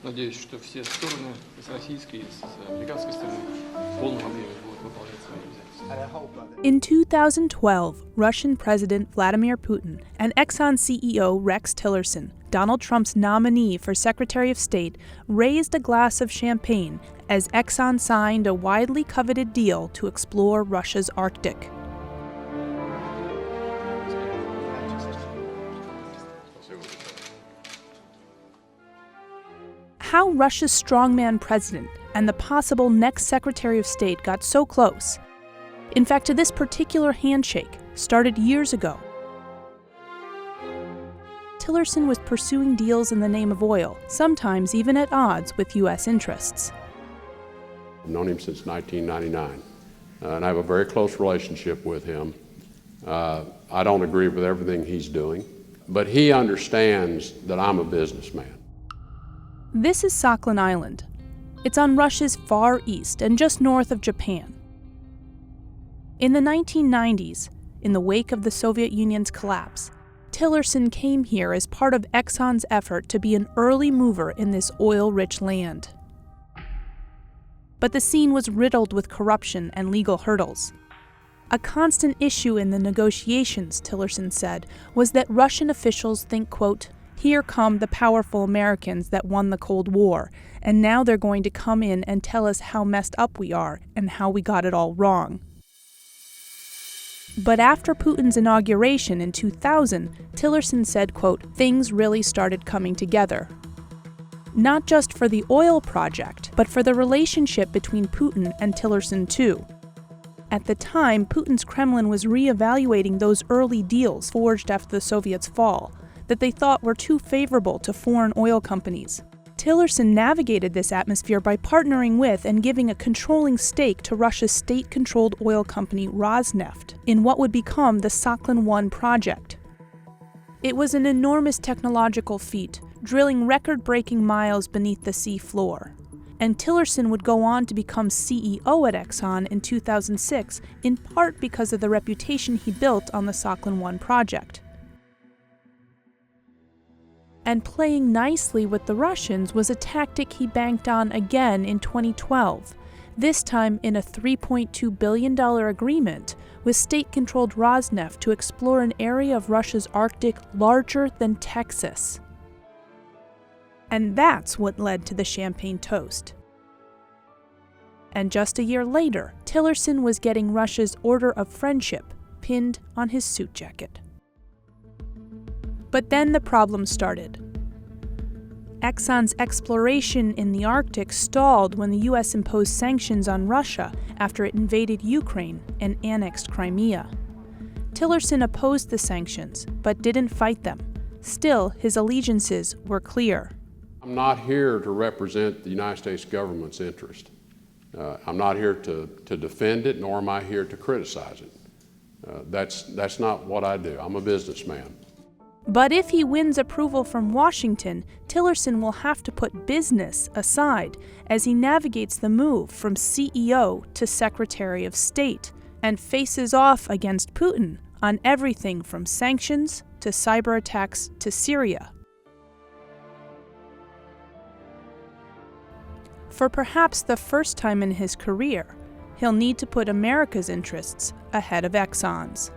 Надеюсь, что все стороны, и с российской, и с американской стороны, в полном объеме будут выполнять свои обязательства. In 2012, Russian President Vladimir Putin and Exxon CEO Rex Tillerson, Donald Trump's nominee for Secretary of State, raised a glass of champagne as Exxon signed a widely coveted deal to explore Russia's Arctic. How Russia's strongman president and the possible next Secretary of State got so close, in fact, to this particular handshake, started years ago. Tillerson was pursuing deals in the name of oil, sometimes even at odds with U.S. interests. I've known him since 1999, and I have a very close relationship with him. I don't agree with everything he's doing, but he understands that I'm a businessman. This is Sakhalin Island. It's on Russia's far east and just north of Japan. In the 1990s, in the wake of the Soviet Union's collapse, Tillerson came here as part of Exxon's effort to be an early mover in this oil-rich land. But the scene was riddled with corruption and legal hurdles. A constant issue in the negotiations, Tillerson said, was that Russian officials think, quote, "Here come the powerful Americans that won the Cold War, and now they're going to come in and tell us how messed up we are and how we got it all wrong." But after Putin's inauguration in 2000, Tillerson said, quote, "Things really started coming together. Not just for the oil project, but for the relationship between Putin and Tillerson too. At the time, Putin's Kremlin was reevaluating those early deals forged after the Soviets' fall, that they thought were too favorable to foreign oil companies. Tillerson navigated this atmosphere by partnering with and giving a controlling stake to Russia's state-controlled oil company Rosneft in what would become the Sakhalin 1 project. It was an enormous technological feat, drilling record-breaking miles beneath the sea floor. And Tillerson would go on to become CEO at Exxon in 2006, in part because of the reputation he built on the Sakhalin 1 project. And playing nicely with the Russians was a tactic he banked on again in 2012, this time in a $3.2 billion agreement with state-controlled Rosneft to explore an area of Russia's Arctic larger than Texas. And that's what led to the champagne toast. And just a year later, Tillerson was getting Russia's Order of Friendship pinned on his suit jacket. But then the problem started. Exxon's exploration in the Arctic stalled when the U.S. imposed sanctions on Russia after it invaded Ukraine and annexed Crimea. Tillerson opposed the sanctions, but didn't fight them. Still, his allegiances were clear. I'm not here to represent the United States government's interest. I'm not here to defend it, nor am I here to criticize it. That's not what I do. I'm a businessman. But if he wins approval from Washington, Tillerson will have to put business aside as he navigates the move from CEO to Secretary of State and faces off against Putin on everything from sanctions to cyber attacks to Syria. For perhaps the first time in his career, he'll need to put America's interests ahead of Exxon's.